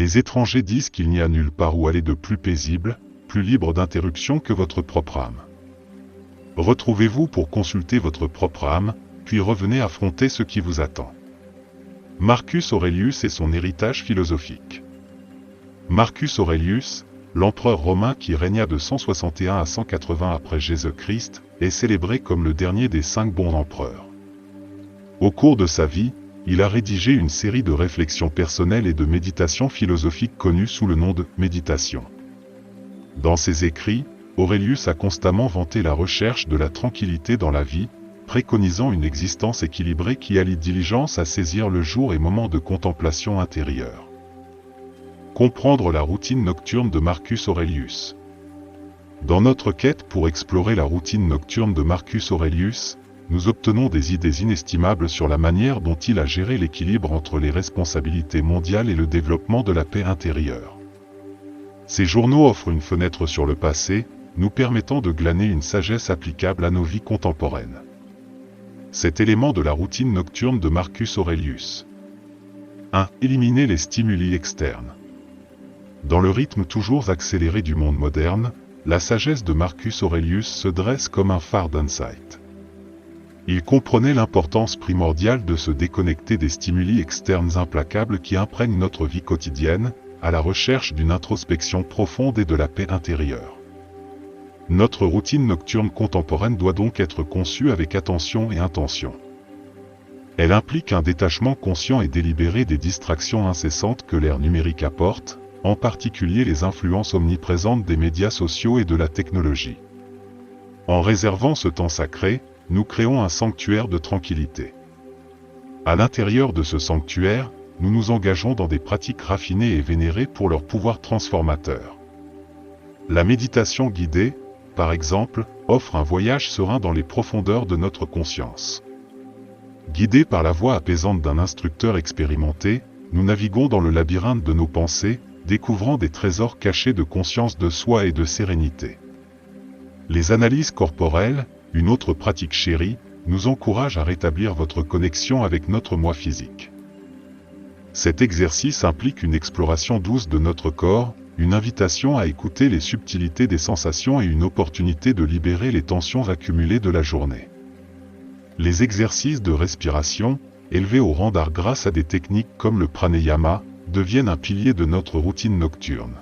Les étrangers disent qu'il n'y a nulle part où aller de plus paisible, plus libre d'interruption que votre propre âme. Retrouvez-vous pour consulter votre propre âme, puis revenez affronter ce qui vous attend. Marcus Aurelius et son héritage philosophique. Marcus Aurelius, l'empereur romain qui régna de 161 à 180 après Jésus-Christ, est célébré comme le dernier des 5 bons empereurs. Au cours de sa vie, il a rédigé une série de réflexions personnelles et de méditations philosophiques connues sous le nom de « méditation ». Dans ses écrits, Aurelius a constamment vanté la recherche de la tranquillité dans la vie, préconisant une existence équilibrée qui allie diligence à saisir le jour et moments de contemplation intérieure. Comprendre la routine nocturne de Marcus Aurelius. Dans notre quête pour explorer la routine nocturne de Marcus Aurelius, nous obtenons des idées inestimables sur la manière dont il a géré l'équilibre entre les responsabilités mondiales et le développement de la paix intérieure. Ces journaux offrent une fenêtre sur le passé, nous permettant de glaner une sagesse applicable à nos vies contemporaines. Cet élément de la routine nocturne de Marcus Aurelius. 1. Éliminer les stimuli externes. Dans le rythme toujours accéléré du monde moderne, la sagesse de Marcus Aurelius se dresse comme un phare d'insight. Il comprenait l'importance primordiale de se déconnecter des stimuli externes implacables qui imprègnent notre vie quotidienne, à la recherche d'une introspection profonde et de la paix intérieure. Notre routine nocturne contemporaine doit donc être conçue avec attention et intention. Elle implique un détachement conscient et délibéré des distractions incessantes que l'ère numérique apporte, en particulier les influences omniprésentes des médias sociaux et de la technologie. En réservant ce temps sacré, nous créons un sanctuaire de tranquillité. À l'intérieur de ce sanctuaire, nous nous engageons dans des pratiques raffinées et vénérées pour leur pouvoir transformateur. La méditation guidée, par exemple, offre un voyage serein dans les profondeurs de notre conscience. Guidés par la voix apaisante d'un instructeur expérimenté, nous naviguons dans le labyrinthe de nos pensées, découvrant des trésors cachés de conscience de soi et de sérénité. Les analyses corporelles, une autre pratique chérie, nous encouragent à rétablir votre connexion avec notre moi physique. Cet exercice implique une exploration douce de notre corps, une invitation à écouter les subtilités des sensations et une opportunité de libérer les tensions accumulées de la journée. Les exercices de respiration, élevés au rang d'art grâce à des techniques comme le pranayama, deviennent un pilier de notre routine nocturne.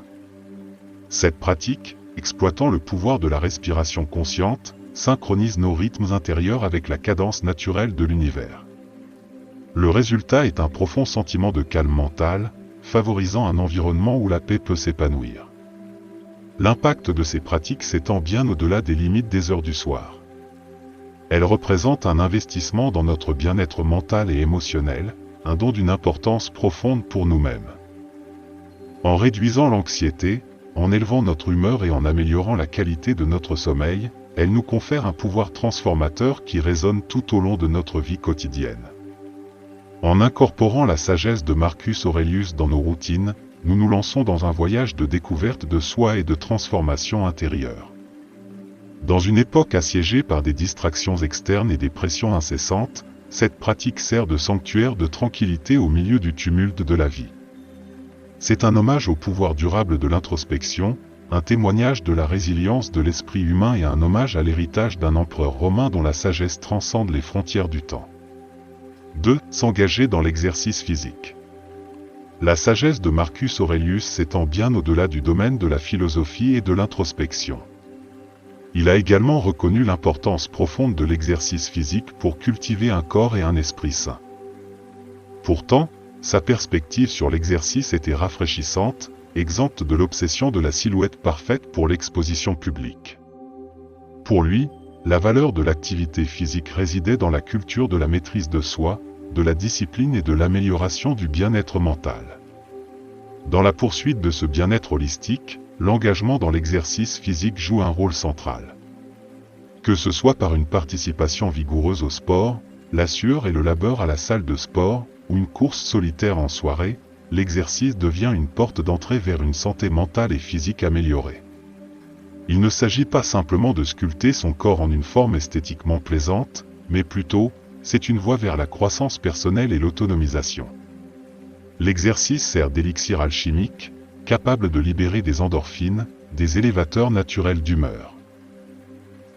Cette pratique, exploitant le pouvoir de la respiration consciente, synchronise nos rythmes intérieurs avec la cadence naturelle de l'univers. Le résultat est un profond sentiment de calme mental, favorisant un environnement où la paix peut s'épanouir. L'impact de ces pratiques s'étend bien au-delà des limites des heures du soir. Elles représentent un investissement dans notre bien-être mental et émotionnel, un don d'une importance profonde pour nous-mêmes. En réduisant l'anxiété, en élevant notre humeur et en améliorant la qualité de notre sommeil, elles nous confèrent un pouvoir transformateur qui résonne tout au long de notre vie quotidienne. En incorporant la sagesse de Marcus Aurelius dans nos routines, nous nous lançons dans un voyage de découverte de soi et de transformation intérieure. Dans une époque assiégée par des distractions externes et des pressions incessantes, cette pratique sert de sanctuaire de tranquillité au milieu du tumulte de la vie. C'est un hommage au pouvoir durable de l'introspection, un témoignage de la résilience de l'esprit humain et un hommage à l'héritage d'un empereur romain dont la sagesse transcende les frontières du temps. 2. S'engager dans l'exercice physique. La sagesse de Marcus Aurelius s'étend bien au-delà du domaine de la philosophie et de l'introspection. Il a également reconnu l'importance profonde de l'exercice physique pour cultiver un corps et un esprit sains. Pourtant, sa perspective sur l'exercice était rafraîchissante, exempte de l'obsession de la silhouette parfaite pour l'exposition publique. Pour lui, la valeur de l'activité physique résidait dans la culture de la maîtrise de soi, de la discipline et de l'amélioration du bien-être mental. Dans la poursuite de ce bien-être holistique, l'engagement dans l'exercice physique joue un rôle central. Que ce soit par une participation vigoureuse au sport, la sueur et le labeur à la salle de sport, ou une course solitaire en soirée, l'exercice devient une porte d'entrée vers une santé mentale et physique améliorée. Il ne s'agit pas simplement de sculpter son corps en une forme esthétiquement plaisante, mais plutôt, c'est une voie vers la croissance personnelle et l'autonomisation. L'exercice sert d'élixir alchimique, capable de libérer des endorphines, des élévateurs naturels d'humeur.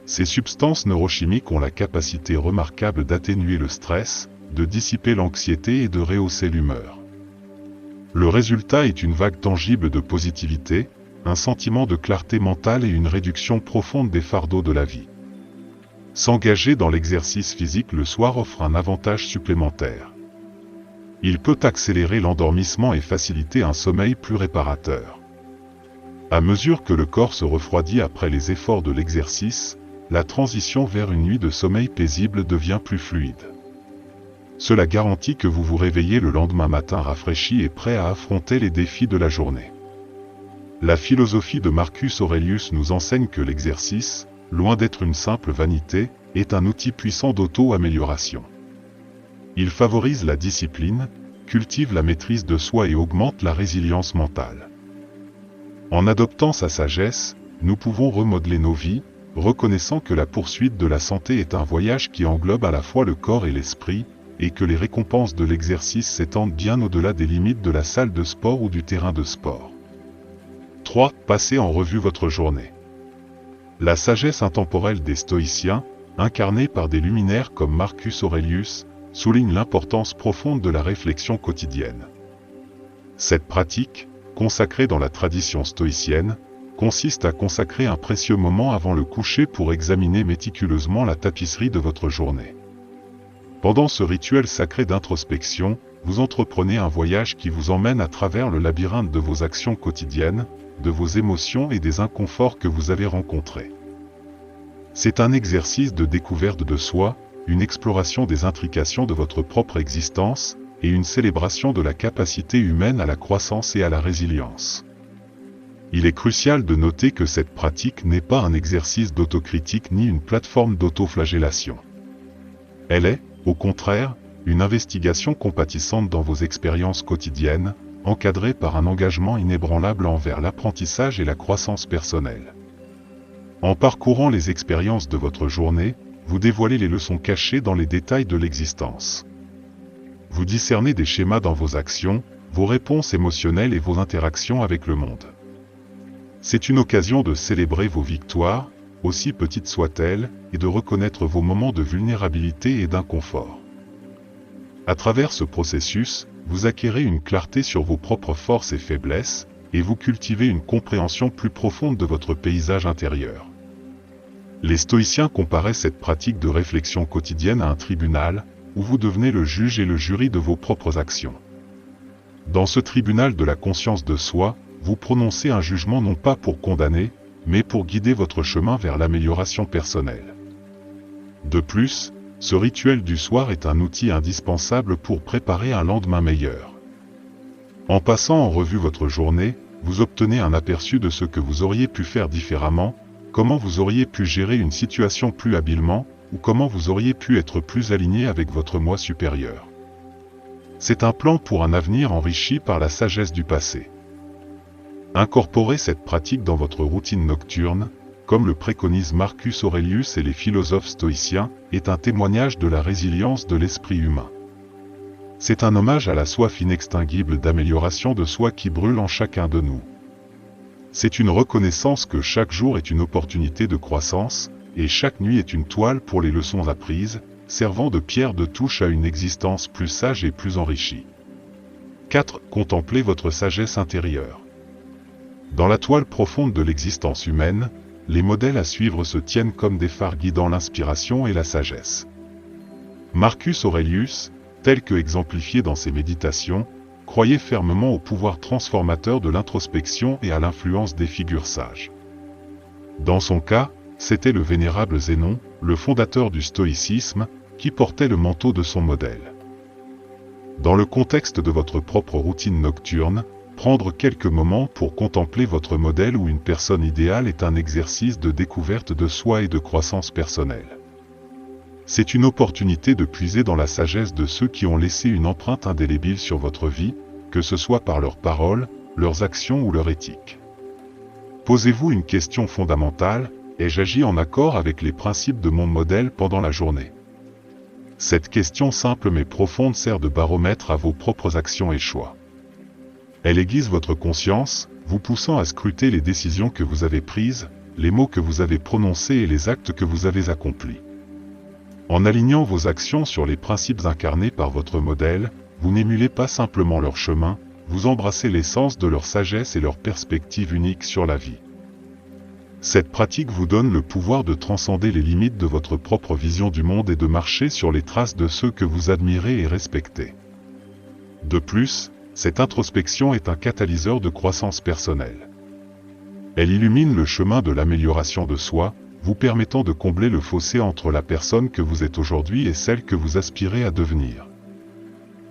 Ces substances neurochimiques ont la capacité remarquable d'atténuer le stress, de dissiper l'anxiété et de rehausser l'humeur. Le résultat est une vague tangible de positivité, un sentiment de clarté mentale et une réduction profonde des fardeaux de la vie. S'engager dans l'exercice physique le soir offre un avantage supplémentaire. Il peut accélérer l'endormissement et faciliter un sommeil plus réparateur. À mesure que le corps se refroidit après les efforts de l'exercice, la transition vers une nuit de sommeil paisible devient plus fluide. Cela garantit que vous vous réveillez le lendemain matin rafraîchi et prêt à affronter les défis de la journée. La philosophie de Marcus Aurelius nous enseigne que l'exercice, loin d'être une simple vanité, est un outil puissant d'auto-amélioration. Il favorise la discipline, cultive la maîtrise de soi et augmente la résilience mentale. En adoptant sa sagesse, nous pouvons remodeler nos vies, reconnaissant que la poursuite de la santé est un voyage qui englobe à la fois le corps et l'esprit, et que les récompenses de l'exercice s'étendent bien au-delà des limites de la salle de sport ou du terrain de sport. 3. Passez en revue votre journée. La sagesse intemporelle des stoïciens, incarnée par des luminaires comme Marcus Aurelius, souligne l'importance profonde de la réflexion quotidienne. Cette pratique, consacrée dans la tradition stoïcienne, consiste à consacrer un précieux moment avant le coucher pour examiner méticuleusement la tapisserie de votre journée. Pendant ce rituel sacré d'introspection, vous entreprenez un voyage qui vous emmène à travers le labyrinthe de vos actions quotidiennes, de vos émotions et des inconforts que vous avez rencontrés. C'est un exercice de découverte de soi, une exploration des intrications de votre propre existence, et une célébration de la capacité humaine à la croissance et à la résilience. Il est crucial de noter que cette pratique n'est pas un exercice d'autocritique ni une plateforme d'autoflagellation. Elle est, au contraire, une investigation compatissante dans vos expériences quotidiennes, encadrée par un engagement inébranlable envers l'apprentissage et la croissance personnelle. En parcourant les expériences de votre journée, vous dévoilez les leçons cachées dans les détails de l'existence. Vous discernez des schémas dans vos actions, vos réponses émotionnelles et vos interactions avec le monde. C'est une occasion de célébrer vos victoires, aussi petites soient-elles, et de reconnaître vos moments de vulnérabilité et d'inconfort. À travers ce processus, vous acquérez une clarté sur vos propres forces et faiblesses, et vous cultivez une compréhension plus profonde de votre paysage intérieur. Les stoïciens comparaient cette pratique de réflexion quotidienne à un tribunal, où vous devenez le juge et le jury de vos propres actions. Dans ce tribunal de la conscience de soi, vous prononcez un jugement non pas pour condamner, mais pour guider votre chemin vers l'amélioration personnelle. De plus, ce rituel du soir est un outil indispensable pour préparer un lendemain meilleur. En passant en revue votre journée, vous obtenez un aperçu de ce que vous auriez pu faire différemment, comment vous auriez pu gérer une situation plus habilement, ou comment vous auriez pu être plus aligné avec votre moi supérieur. C'est un plan pour un avenir enrichi par la sagesse du passé. Incorporez cette pratique dans votre routine nocturne, comme le préconisent Marcus Aurelius et les philosophes stoïciens, est un témoignage de la résilience de l'esprit humain. C'est un hommage à la soif inextinguible d'amélioration de soi qui brûle en chacun de nous. C'est une reconnaissance que chaque jour est une opportunité de croissance, et chaque nuit est une toile pour les leçons apprises, servant de pierre de touche à une existence plus sage et plus enrichie. 4. Contemplez votre sagesse intérieure. Dans la toile profonde de l'existence humaine, les modèles à suivre se tiennent comme des phares guidant l'inspiration et la sagesse. Marcus Aurelius, tel que exemplifié dans ses méditations, croyait fermement au pouvoir transformateur de l'introspection et à l'influence des figures sages. Dans son cas, c'était le vénérable Zénon, le fondateur du stoïcisme, qui portait le manteau de son modèle. Dans le contexte de votre propre routine nocturne, prendre quelques moments pour contempler votre modèle ou une personne idéale est un exercice de découverte de soi et de croissance personnelle. C'est une opportunité de puiser dans la sagesse de ceux qui ont laissé une empreinte indélébile sur votre vie, que ce soit par leurs paroles, leurs actions ou leur éthique. Posez-vous une question fondamentale: ai-je agi en accord avec les principes de mon modèle pendant la journée? Cette question simple mais profonde sert de baromètre à vos propres actions et choix. Elle aiguise votre conscience, vous poussant à scruter les décisions que vous avez prises, les mots que vous avez prononcés et les actes que vous avez accomplis. En alignant vos actions sur les principes incarnés par votre modèle, vous n'émulez pas simplement leur chemin, vous embrassez l'essence de leur sagesse et leur perspective unique sur la vie. Cette pratique vous donne le pouvoir de transcender les limites de votre propre vision du monde et de marcher sur les traces de ceux que vous admirez et respectez. De plus, cette introspection est un catalyseur de croissance personnelle. Elle illumine le chemin de l'amélioration de soi, vous permettant de combler le fossé entre la personne que vous êtes aujourd'hui et celle que vous aspirez à devenir.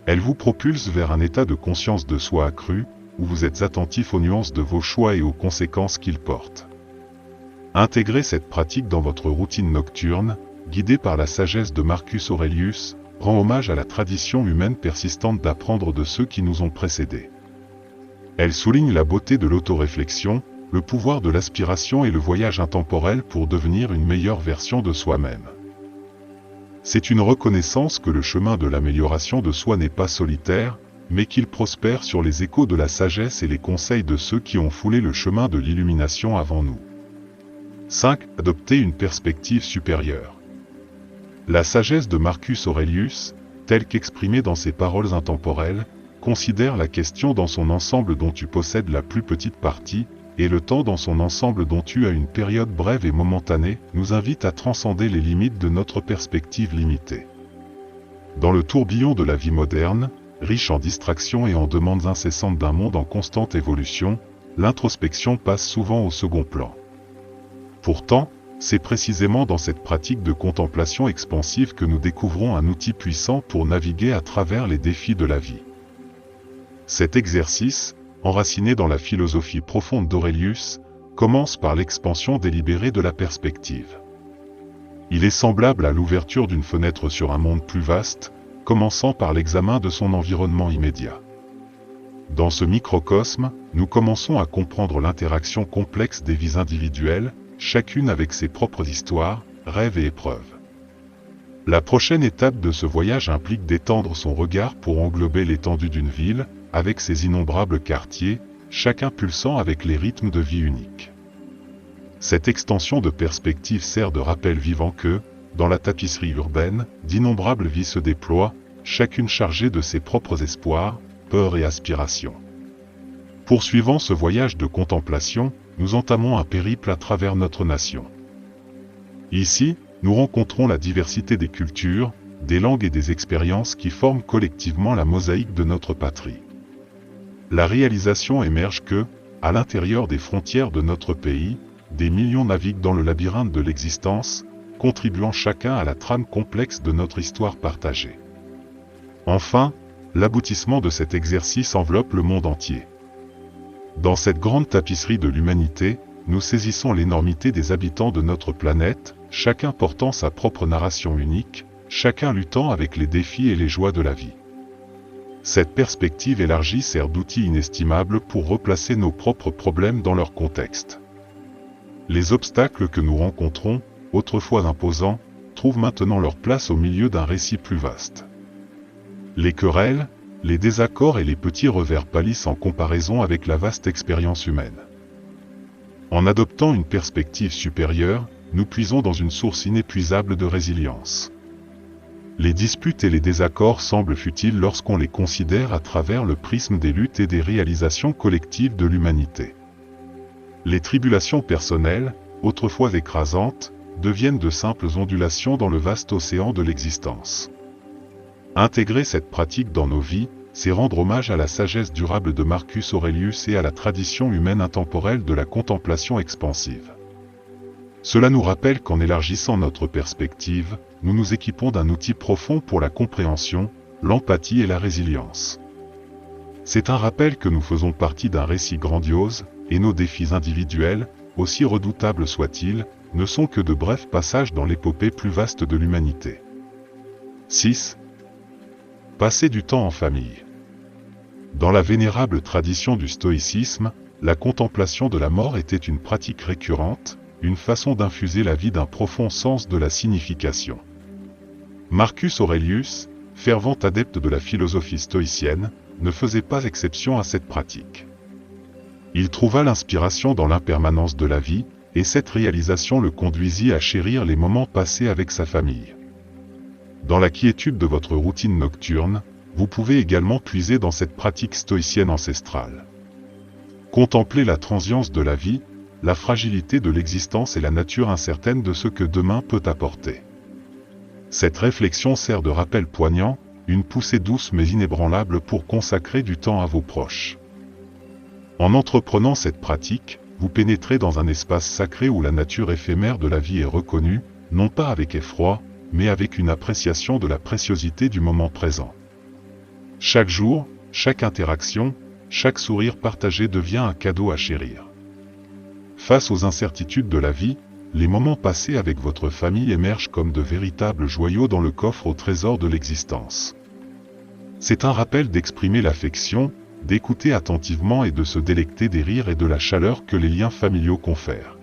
Elle vous propulse vers un état de conscience de soi accru, où vous êtes attentif aux nuances de vos choix et aux conséquences qu'ils portent. Intégrez cette pratique dans votre routine nocturne, guidée par la sagesse de Marcus Aurelius, rend hommage à la tradition humaine persistante d'apprendre de ceux qui nous ont précédés. Elle souligne la beauté de l'autoréflexion, le pouvoir de l'aspiration et le voyage intemporel pour devenir une meilleure version de soi-même. C'est une reconnaissance que le chemin de l'amélioration de soi n'est pas solitaire, mais qu'il prospère sur les échos de la sagesse et les conseils de ceux qui ont foulé le chemin de l'illumination avant nous. 5. Adopter une perspective supérieure. La sagesse de Marcus Aurelius, telle qu'exprimée dans ses paroles intemporelles, considère la question dans son ensemble dont tu possèdes la plus petite partie, et le temps dans son ensemble dont tu as une période brève et momentanée, nous invite à transcender les limites de notre perspective limitée. Dans le tourbillon de la vie moderne, riche en distractions et en demandes incessantes d'un monde en constante évolution, l'introspection passe souvent au second plan. Pourtant, c'est précisément dans cette pratique de contemplation expansive que nous découvrons un outil puissant pour naviguer à travers les défis de la vie. Cet exercice, enraciné dans la philosophie profonde d'Aurelius, commence par l'expansion délibérée de la perspective. Il est semblable à l'ouverture d'une fenêtre sur un monde plus vaste, commençant par l'examen de son environnement immédiat. Dans ce microcosme, nous commençons à comprendre l'interaction complexe des vies individuelles, chacune avec ses propres histoires, rêves et épreuves. La prochaine étape de ce voyage implique d'étendre son regard pour englober l'étendue d'une ville, avec ses innombrables quartiers, chacun pulsant avec les rythmes de vie uniques. Cette extension de perspective sert de rappel vivant que, dans la tapisserie urbaine, d'innombrables vies se déploient, chacune chargée de ses propres espoirs, peurs et aspirations. Poursuivant ce voyage de contemplation, nous entamons un périple à travers notre nation. Ici, nous rencontrons la diversité des cultures, des langues et des expériences qui forment collectivement la mosaïque de notre patrie. La réalisation émerge que, à l'intérieur des frontières de notre pays, des millions naviguent dans le labyrinthe de l'existence, contribuant chacun à la trame complexe de notre histoire partagée. Enfin, l'aboutissement de cet exercice enveloppe le monde entier. Dans cette grande tapisserie de l'humanité, nous saisissons l'énormité des habitants de notre planète, chacun portant sa propre narration unique, chacun luttant avec les défis et les joies de la vie. Cette perspective élargie sert d'outil inestimable pour replacer nos propres problèmes dans leur contexte. Les obstacles que nous rencontrons, autrefois imposants, trouvent maintenant leur place au milieu d'un récit plus vaste. Les querelles, les désaccords et les petits revers pâlissent en comparaison avec la vaste expérience humaine. En adoptant une perspective supérieure, nous puisons dans une source inépuisable de résilience. Les disputes et les désaccords semblent futiles lorsqu'on les considère à travers le prisme des luttes et des réalisations collectives de l'humanité. Les tribulations personnelles, autrefois écrasantes, deviennent de simples ondulations dans le vaste océan de l'existence. Intégrer cette pratique dans nos vies, c'est rendre hommage à la sagesse durable de Marcus Aurelius et à la tradition humaine intemporelle de la contemplation expansive. Cela nous rappelle qu'en élargissant notre perspective, nous nous équipons d'un outil profond pour la compréhension, l'empathie et la résilience. C'est un rappel que nous faisons partie d'un récit grandiose, et nos défis individuels, aussi redoutables soient-ils, ne sont que de brefs passages dans l'épopée plus vaste de l'humanité. 6. Passer du temps en famille. Dans la vénérable tradition du stoïcisme, la contemplation de la mort était une pratique récurrente, une façon d'infuser la vie d'un profond sens de la signification. Marcus Aurelius, fervent adepte de la philosophie stoïcienne, ne faisait pas exception à cette pratique. Il trouva l'inspiration dans l'impermanence de la vie, et cette réalisation le conduisit à chérir les moments passés avec sa famille. Dans la quiétude de votre routine nocturne, vous pouvez également puiser dans cette pratique stoïcienne ancestrale. Contemplez la transience de la vie, la fragilité de l'existence et la nature incertaine de ce que demain peut apporter. Cette réflexion sert de rappel poignant, une poussée douce mais inébranlable pour consacrer du temps à vos proches. En entreprenant cette pratique, vous pénétrez dans un espace sacré où la nature éphémère de la vie est reconnue, non pas avec effroi, mais avec une appréciation de la préciosité du moment présent. Chaque jour, chaque interaction, chaque sourire partagé devient un cadeau à chérir. Face aux incertitudes de la vie, les moments passés avec votre famille émergent comme de véritables joyaux dans le coffre au trésor de l'existence. C'est un rappel d'exprimer l'affection, d'écouter attentivement et de se délecter des rires et de la chaleur que les liens familiaux confèrent.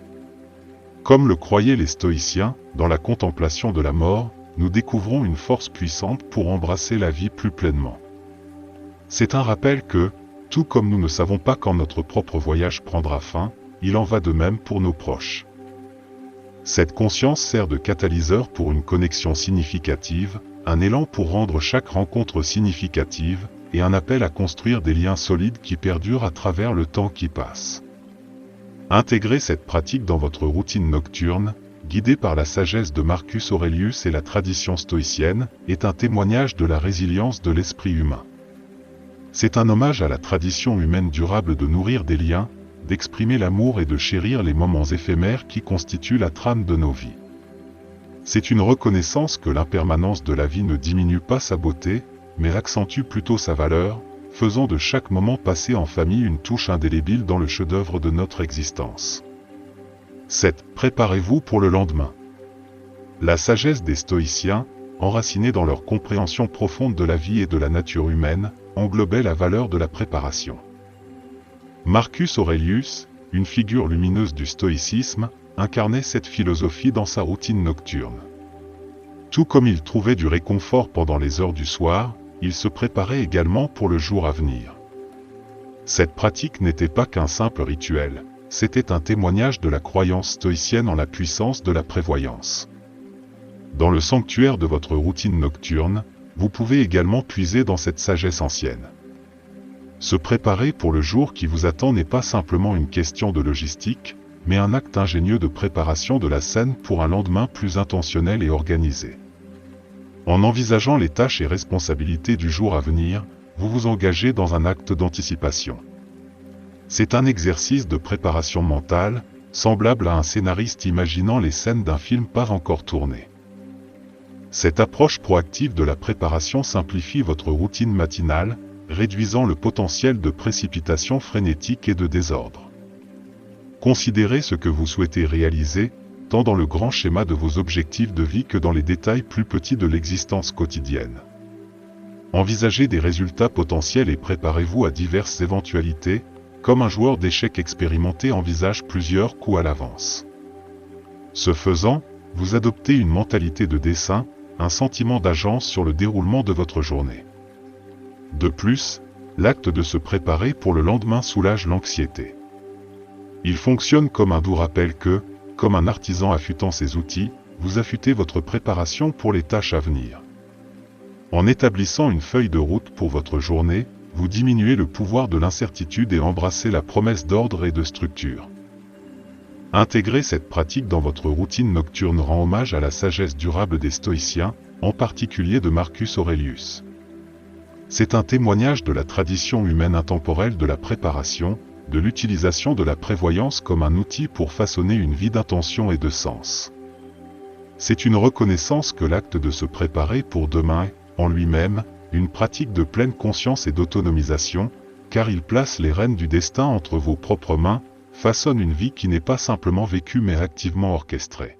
Comme le croyaient les stoïciens, dans la contemplation de la mort, nous découvrons une force puissante pour embrasser la vie plus pleinement. C'est un rappel que, tout comme nous ne savons pas quand notre propre voyage prendra fin, il en va de même pour nos proches. Cette conscience sert de catalyseur pour une connexion significative, un élan pour rendre chaque rencontre significative, et un appel à construire des liens solides qui perdurent à travers le temps qui passe. Intégrez cette pratique dans votre routine nocturne, guidée par la sagesse de Marcus Aurelius et la tradition stoïcienne, est un témoignage de la résilience de l'esprit humain. C'est un hommage à la tradition humaine durable de nourrir des liens, d'exprimer l'amour et de chérir les moments éphémères qui constituent la trame de nos vies. C'est une reconnaissance que l'impermanence de la vie ne diminue pas sa beauté, mais accentue plutôt sa valeur, faisant de chaque moment passé en famille une touche indélébile dans le chef-d'œuvre de notre existence. 7. Préparez-vous pour le lendemain. La sagesse des stoïciens, enracinée dans leur compréhension profonde de la vie et de la nature humaine, englobait la valeur de la préparation. Marcus Aurelius, une figure lumineuse du stoïcisme, incarnait cette philosophie dans sa routine nocturne. Tout comme il trouvait du réconfort pendant les heures du soir, il se préparait également pour le jour à venir. Cette pratique n'était pas qu'un simple rituel, c'était un témoignage de la croyance stoïcienne en la puissance de la prévoyance. Dans le sanctuaire de votre routine nocturne, vous pouvez également puiser dans cette sagesse ancienne. Se préparer pour le jour qui vous attend n'est pas simplement une question de logistique, mais un acte ingénieux de préparation de la scène pour un lendemain plus intentionnel et organisé. En envisageant les tâches et responsabilités du jour à venir, vous vous engagez dans un acte d'anticipation. C'est un exercice de préparation mentale, semblable à un scénariste imaginant les scènes d'un film pas encore tourné. Cette approche proactive de la préparation simplifie votre routine matinale, réduisant le potentiel de précipitation frénétique et de désordre. Considérez ce que vous souhaitez réaliser, tant dans le grand schéma de vos objectifs de vie que dans les détails plus petits de l'existence quotidienne. Envisagez des résultats potentiels et préparez-vous à diverses éventualités, comme un joueur d'échecs expérimenté envisage plusieurs coups à l'avance. Ce faisant, vous adoptez une mentalité de dessein, un sentiment d'agence sur le déroulement de votre journée. De plus, l'acte de se préparer pour le lendemain soulage l'anxiété. Il fonctionne comme un doux rappel que, comme un artisan affûtant ses outils, vous affûtez votre préparation pour les tâches à venir. En établissant une feuille de route pour votre journée, vous diminuez le pouvoir de l'incertitude et embrassez la promesse d'ordre et de structure. Intégrer cette pratique dans votre routine nocturne rend hommage à la sagesse durable des stoïciens, en particulier de Marcus Aurelius. C'est un témoignage de la tradition humaine intemporelle de la préparation, de l'utilisation de la prévoyance comme un outil pour façonner une vie d'intention et de sens. C'est une reconnaissance que l'acte de se préparer pour demain est, en lui-même, une pratique de pleine conscience et d'autonomisation, car il place les rênes du destin entre vos propres mains, façonne une vie qui n'est pas simplement vécue mais activement orchestrée.